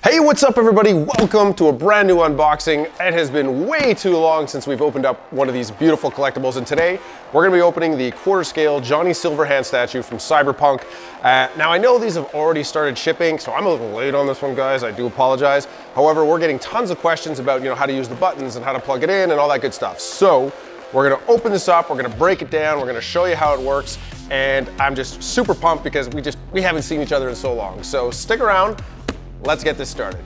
Hey, what's up everybody? Welcome to a brand new unboxing. It has been way too long since we've opened up one of these beautiful collectibles, and today we're gonna be opening the quarter scale Johnny Silverhand statue from Cyberpunk. Now I know these have already started shipping, so I'm a little late on this one, guys. I do apologize. However, we're getting tons of questions about how to use the buttons and how to plug it in and all that good stuff. So we're gonna open this up, we're gonna break it down, we're gonna show you how it works, and I'm just super pumped because we haven't seen each other in so long. So stick around. Let's get this started.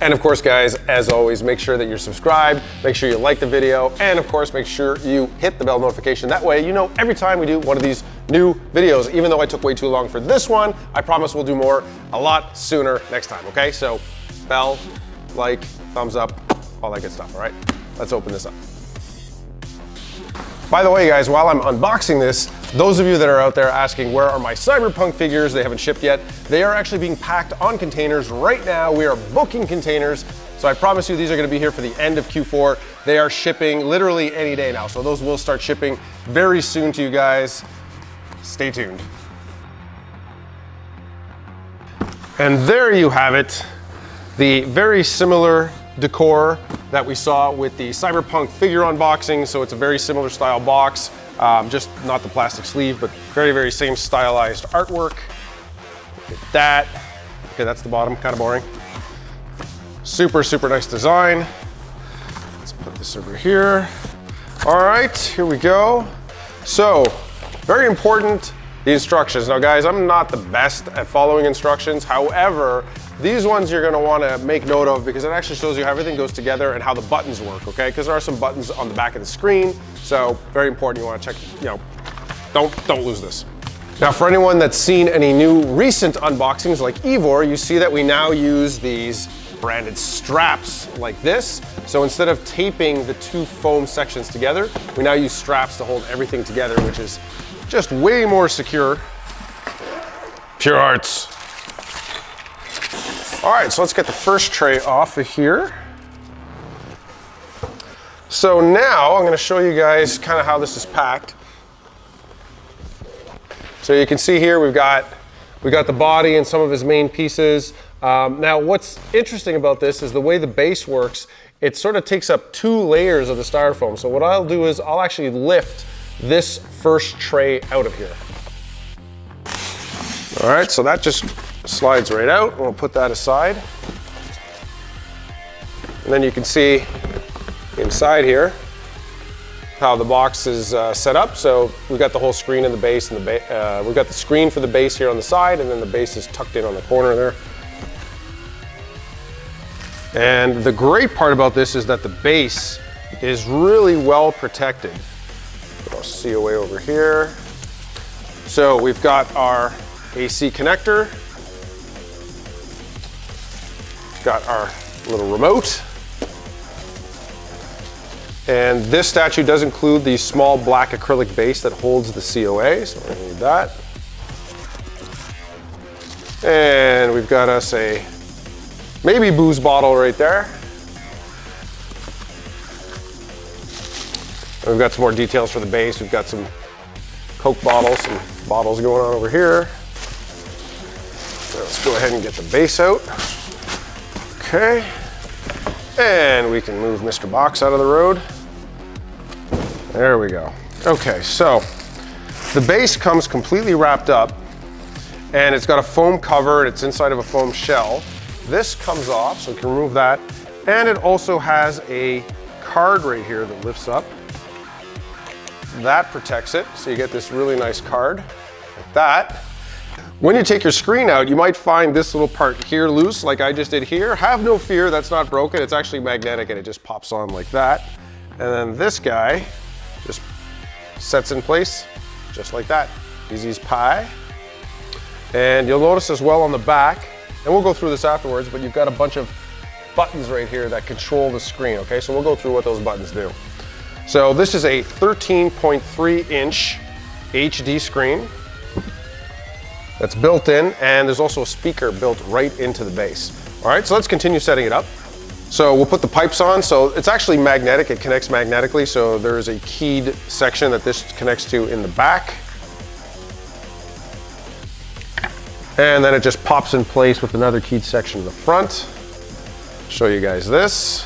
And of course, guys, as always, make sure that you're subscribed, make sure you like the video, and of course, make sure you hit the bell notification. That way, you know every time we do one of these new videos. Even though I took way too long for this one, I promise we'll do more a lot sooner next time, okay? So bell, like, thumbs up, all that good stuff, all right? Let's open this up. By the way, guys, while I'm unboxing this, those of you that are out there asking where are my Cyberpunk figures, they haven't shipped yet, they are actually being packed on containers right now. We are booking containers, so I promise you these are gonna be here for the end of Q4. They are shipping literally any day now, so those will start shipping very soon to you guys. Stay tuned. And there you have it, the very similar decor that we saw with the Cyberpunk figure unboxing. So it's a very similar style box, just not the plastic sleeve, but very, very same stylized artwork. Look at that. Okay, that's the bottom, kind of boring. Super, super nice design. Let's put this over here. All right, here we go. So, very important, the instructions. Now guys, I'm not the best at following instructions. However, these ones you're gonna wanna make note of because it actually shows you how everything goes together and how the buttons work, okay? Because there are some buttons on the back of the screen, so very important. You wanna check, don't lose this. Now for anyone that's seen any new recent unboxings like Ivor, you see that we now use these branded straps like this. So instead of taping the two foam sections together, we now use straps to hold everything together, which is just way more secure. PureArts. All right, so let's get the first tray off of here. So now I'm gonna show you guys kind of how this is packed. So you can see here we got the body and some of his main pieces. Now what's interesting about this is the way the base works, it sort of takes up 2 layers of the styrofoam. So what I'll do is I'll actually lift this first tray out of here. All right, so that just slides right out. We'll put that aside. And then you can see inside here how the box is set up. So we've got the whole screen in the base, and we've got the screen for the base here on the side, and then the base is tucked in on the corner there. And the great part about this is that the base is really well protected. I'll COA over here. So we've got our AC connector. Got our little remote. And this statue does include the small black acrylic base that holds the COA, so we're gonna need that. And we've got us a maybe booze bottle right there. And we've got some more details for the base. We've got some Coke bottles, some bottles going on over here. So let's go ahead and get the base out. Okay, and we can move Mr. Box out of the road. There we go. Okay, so the base comes completely wrapped up and it's got a foam cover and it's inside of a foam shell. This comes off, so we can remove that. And it also has a card right here that lifts up. That protects it, so you get this really nice card like that. When you take your screen out, you might find this little part here loose, like I just did here. Have no fear, that's not broken. It's actually magnetic and it just pops on like that. And then this guy just sets in place just like that. Easy as pie. And you'll notice as well on the back, and we'll go through this afterwards, but you've got a bunch of buttons right here that control the screen, okay? So we'll go through what those buttons do. So this is a 13.3 inch HD screen that's built in, and there's also a speaker built right into the base. All right, so let's continue setting it up. So we'll put the pipes on. So it's actually magnetic, it connects magnetically. So there's a keyed section that this connects to in the back. And then it just pops in place with another keyed section in the front. Show you guys this.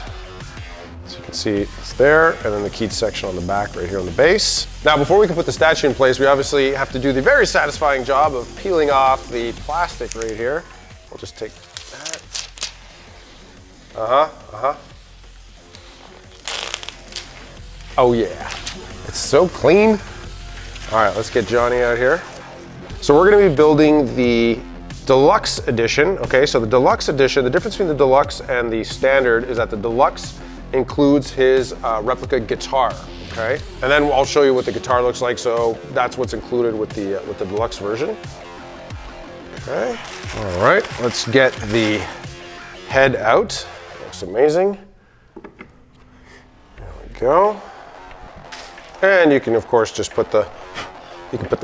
So you can see it's there, and then the keyed section on the back right here on the base. Now, before we can put the statue in place, we obviously have to do the very satisfying job of peeling off the plastic right here. We'll just take that. Oh yeah, it's so clean. All right, let's get Johnny out here. So we're gonna be building the Deluxe Edition, okay? So the Deluxe Edition, the difference between the Deluxe and the Standard is that the Deluxe includes his Replica Guitar, okay? And then I'll show you what the guitar looks like, so that's what's included with the Deluxe version. Okay, all right, let's get the head out. Looks amazing. There we go. And you can, of course, just put the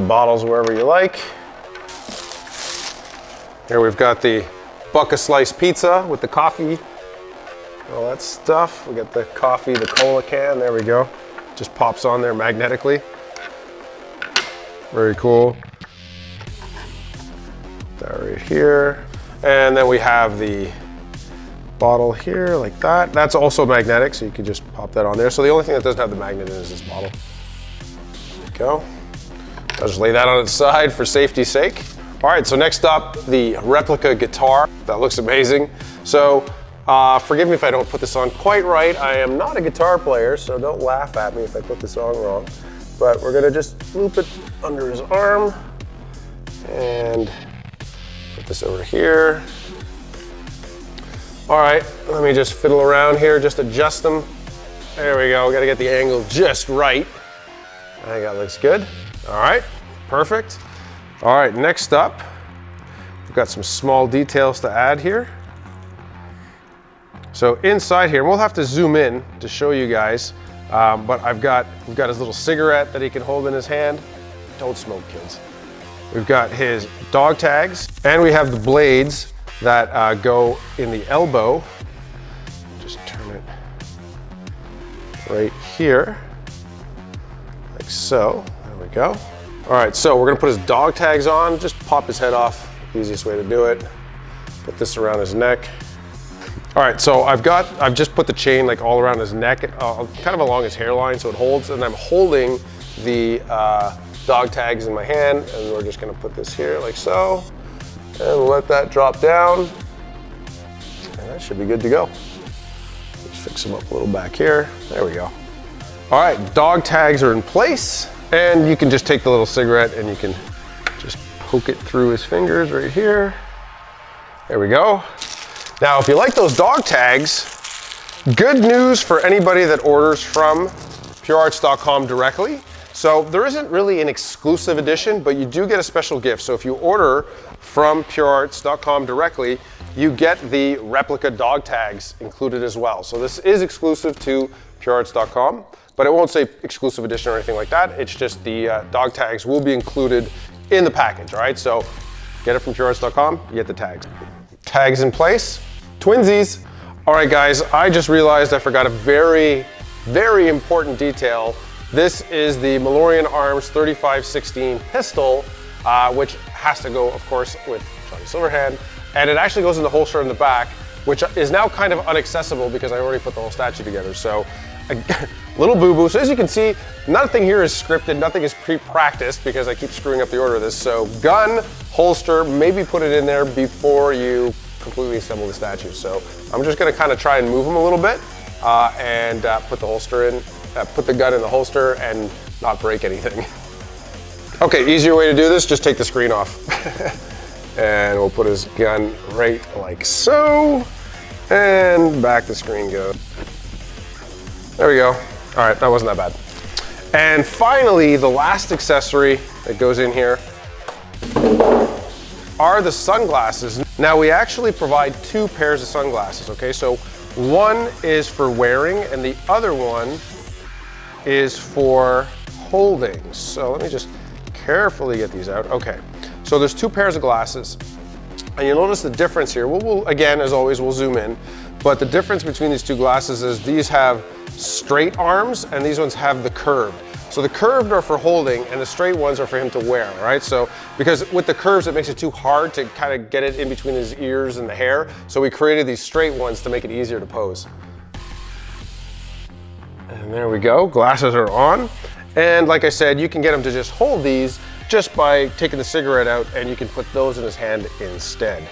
bottles wherever you like. Here we've got the bucket slice pizza with the coffee, all that stuff. We got the coffee, the cola can, there we go. Just pops on there magnetically. Very cool. That right here. And then we have the bottle here like that. That's also magnetic, so you can just pop that on there. So the only thing that doesn't have the magnet in is this bottle. There we go. I'll just lay that on its side for safety's sake. All right, so next up, the Replica Guitar. That looks amazing. So forgive me if I don't put this on quite right. I am not a guitar player, so don't laugh at me if I put the song wrong. But we're gonna just loop it under his arm and put this over here. All right, let me just fiddle around here, just adjust them. There we go, gotta get the angle just right. I think that looks good. All right, perfect. All right, next up, we've got some small details to add here. So inside here, we'll have to zoom in to show you guys, but we've got his little cigarette that he can hold in his hand. Don't smoke, kids. We've got his dog tags, and we have the blades that go in the elbow. Just turn it right here, like so. There we go. All right, so we're gonna put his dog tags on, just pop his head off, easiest way to do it. Put this around his neck. All right, so I've just put the chain like all around his neck, kind of along his hairline so it holds, and I'm holding the dog tags in my hand, and we're just gonna put this here like so. And let that drop down, and that should be good to go. Just fix them up a little back here. There we go. All right, dog tags are in place, and you can just take the little cigarette and you can just poke it through his fingers right here. There we go. Now, if you like those dog tags, good news for anybody that orders from PureArts.com directly. So there isn't really an exclusive edition, but you do get a special gift. So if you order from PureArts.com directly, you get the replica dog tags included as well. So this is exclusive to PureArts.com, but it won't say exclusive edition or anything like that. It's just the dog tags will be included in the package, all right? So get it from PureArts.com, you get the tags. Tags in place, twinsies. All right, guys, I just realized I forgot a very, very important detail. This is the Malloreon Arms 3516 pistol, which has to go, of course, with Johnny Silverhand. And it actually goes in the holster in the back, which is now kind of inaccessible because I already put the whole statue together. So a little boo-boo. So as you can see, nothing here is scripted, nothing is pre-practiced because I keep screwing up the order of this. So gun, holster, maybe put it in there before you completely assemble the statue. So I'm just gonna kind of try and move them a little bit and put the holster in. Put the gun in the holster and not break anything. Okay, easier way to do this, just take the screen off. And we'll put his gun right like so, and back the screen goes. There we go. All right, that wasn't that bad. And finally, the last accessory that goes in here are the sunglasses. Now we actually provide two pairs of sunglasses, okay? So one is for wearing and the other one is for holding. So let me just carefully get these out. Okay, so there's two pairs of glasses. And you'll notice the difference here. We'll again, as always, we'll zoom in. But the difference between these two glasses is these have straight arms and these ones have the curved. So the curved are for holding and the straight ones are for him to wear, right? So, because with the curves, it makes it too hard to kind of get it in between his ears and the hair. So we created these straight ones to make it easier to pose. And there we go, glasses are on. And like I said, you can get him to just hold these just by taking the cigarette out, and you can put those in his hand instead.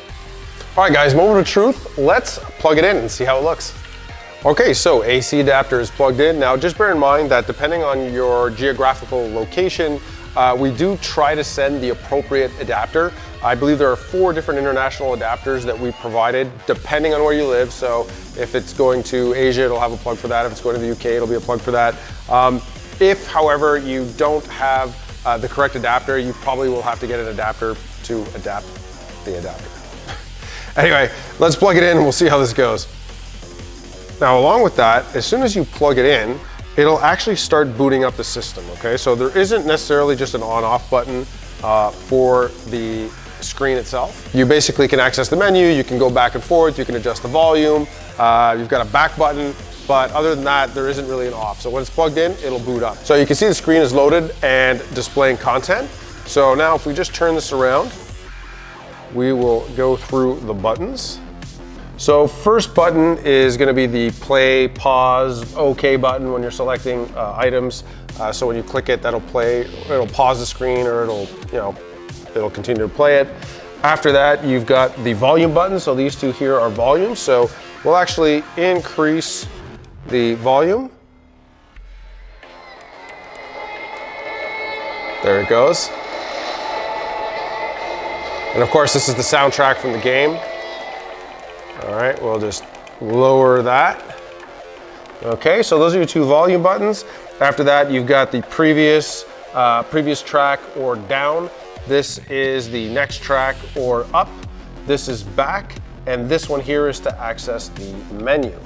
All right guys, moment of truth. Let's plug it in and see how it looks. Okay, so AC adapter is plugged in. Now just bear in mind that depending on your geographical location, we do try to send the appropriate adapter. I believe there are 4 different international adapters that we provided depending on where you live. So if it's going to Asia, it'll have a plug for that. If it's going to the UK, it'll be a plug for that. If, however, you don't have the correct adapter, you probably will have to get an adapter to adapt the adapter. Anyway, let's plug it in and we'll see how this goes. Now, along with that, as soon as you plug it in, it'll actually start booting up the system, okay? So there isn't necessarily just an on-off button for the screen itself. You basically can access the menu, you can go back and forth, you can adjust the volume, you've got a back button, but other than that, there isn't really an off. So when it's plugged in, it'll boot up. So you can see the screen is loaded and displaying content. So now if we just turn this around, we will go through the buttons. So first button is going to be the play, pause, OK button when you're selecting items. So when you click it, that'll play, it'll pause the screen, or it'll continue to play it. After that, you've got the volume button. So these two here are volume. So we'll actually increase the volume. There it goes. And of course, this is the soundtrack from the game. All right, we'll just lower that. Okay, so those are your 2 volume buttons. After that, you've got the previous track or down. This is the next track or up. This is back, and this one here is to access the menu.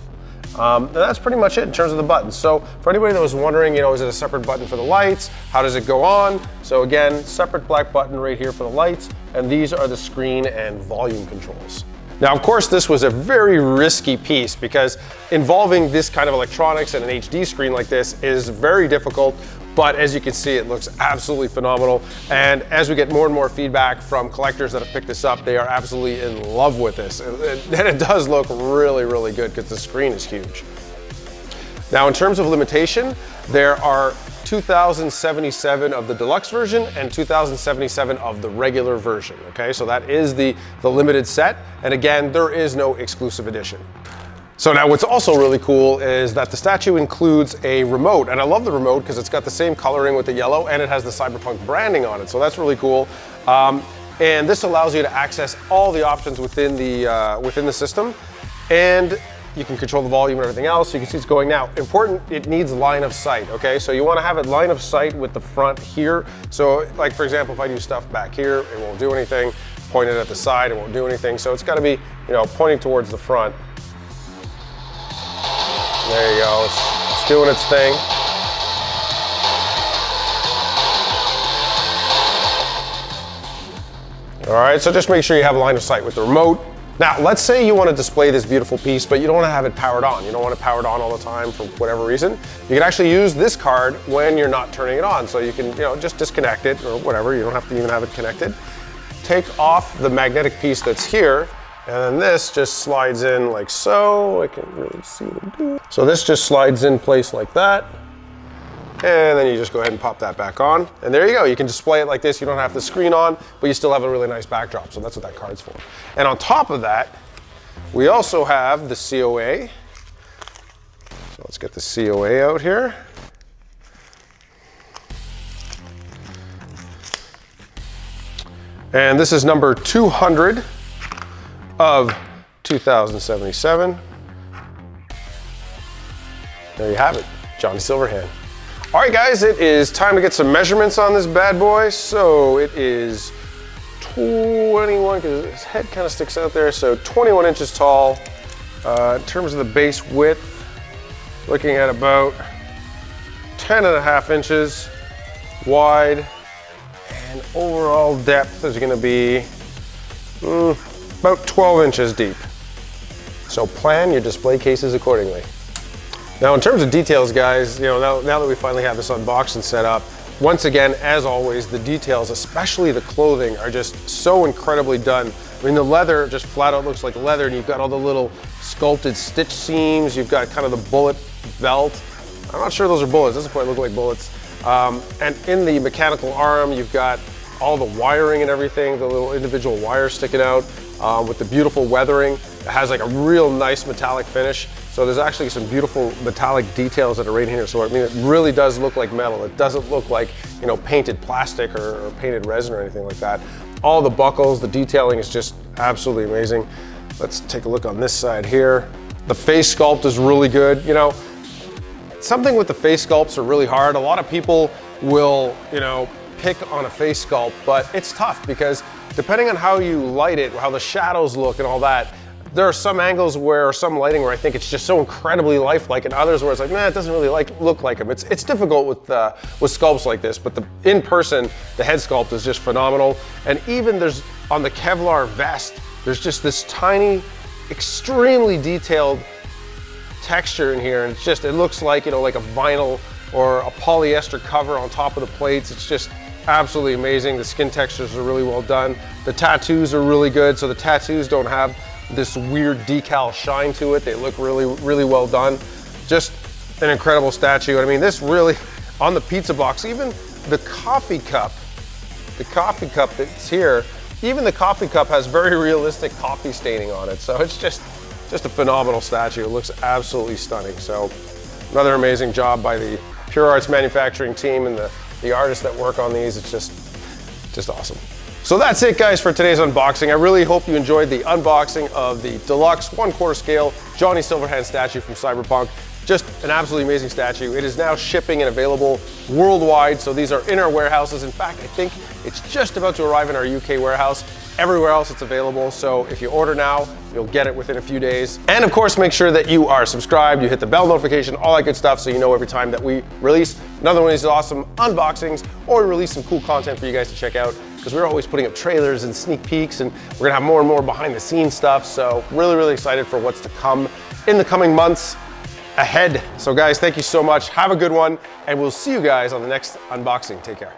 And that's pretty much it in terms of the buttons. So for anybody that was wondering, is it a separate button for the lights? How does it go on? So again, separate black button right here for the lights, and these are the screen and volume controls. Now, of course, this was a very risky piece because involving this kind of electronics and an HD screen like this is very difficult, but as you can see, it looks absolutely phenomenal. And as we get more and more feedback from collectors that have picked this up, they are absolutely in love with this. And it does look really, really good because the screen is huge. Now, in terms of limitation, there are 2,077 of the deluxe version and 2,077 of the regular version, okay? So that is the limited set. And again, there is no exclusive edition. So now what's also really cool is that the statue includes a remote, and I love the remote because it's got the same coloring with the yellow and it has the Cyberpunk branding on it, so that's really cool. And this allows you to access all the options within the system, and you can control the volume and everything else. So you can see it's going now. Important, it needs line of sight, okay? So you want to have it line of sight with the front here. So like, for example, if I do stuff back here, it won't do anything. Point it at the side, it won't do anything. So it's got to be, pointing towards the front. There you go, it's doing its thing. All right, so just make sure you have a line of sight with the remote. Now, let's say you want to display this beautiful piece, but you don't want to have it powered on. You don't want it powered on all the time for whatever reason. You can actually use this card when you're not turning it on. So you can, just disconnect it or whatever. You don't have to even have it connected. Take off the magnetic piece that's here, and then this just slides in like so. I can really see what I'm doing. So this just slides in place like that. And then you just go ahead and pop that back on. And there you go, you can display it like this. You don't have the screen on, but you still have a really nice backdrop. So that's what that card's for. And on top of that, we also have the COA. So let's get the COA out here. And this is number 200 of 2077. There you have it, Johnny Silverhand. All right, guys, it is time to get some measurements on this bad boy. So it is 21, because his head kind of sticks out there. So 21 inches tall. In terms of the base width, looking at about 10.5 inches wide. And overall depth is going to be about 12 inches deep. So plan your display cases accordingly. Now in terms of details, guys, now that we finally have this unboxing set up, once again, as always, the details, especially the clothing, are just so incredibly done. I mean, the leather just flat out looks like leather, and you've got all the little sculpted stitch seams. You've got kind of the bullet belt. I'm not sure those are bullets. Doesn't quite look like bullets. And in the mechanical arm, you've got all the wiring and everything, the little individual wires sticking out with the beautiful weathering. It has like a real nice metallic finish. So there's actually some beautiful metallic details that are right here. So I mean, it really does look like metal. It doesn't look like, painted plastic or painted resin or anything like that. All the buckles, the detailing is just absolutely amazing. Let's take a look on this side here. The face sculpt is really good. Something with the face sculpts are really hard. A lot of people will, pick on a face sculpt, but it's tough because depending on how you light it, how the shadows look and all that, there are some angles or some lighting where I think it's just so incredibly lifelike, and others where it's like, it doesn't really look like him. It's difficult with sculpts like this, but in person, the head sculpt is just phenomenal. And even there's, on the Kevlar vest, there's just this tiny, extremely detailed texture in here, and it looks like, like a vinyl or a polyester cover on top of the plates. It's just absolutely amazing. The skin textures are really well done. The tattoos are really good, so the tattoos don't have this weird decal shine to it. They look really, really well done. Just an incredible statue. I mean, this really, on the pizza box, even the coffee cup that's here, even the coffee cup has very realistic coffee staining on it. So it's just a phenomenal statue. It looks absolutely stunning. So another amazing job by the PureArts manufacturing team and the artists that work on these. It's just awesome. So that's it, guys, for today's unboxing. I really hope you enjoyed the unboxing of the Deluxe 1/4 scale Johnny Silverhand statue from Cyberpunk. Just an absolutely amazing statue. It is now shipping and available worldwide, so these are in our warehouses. In fact, I think it's just about to arrive in our UK warehouse. Everywhere else it's available, so if you order now, you'll get it within a few days. And of course, make sure that you are subscribed, you hit the bell notification, all that good stuff, so you know every time that we release another one of these awesome unboxings, or we release some cool content for you guys to check out, because we're always putting up trailers and sneak peeks, and we're gonna have more and more behind the scenes stuff. So really, really excited for what's to come in the coming months ahead. So guys, thank you so much. Have a good one, and we'll see you guys on the next unboxing. Take care.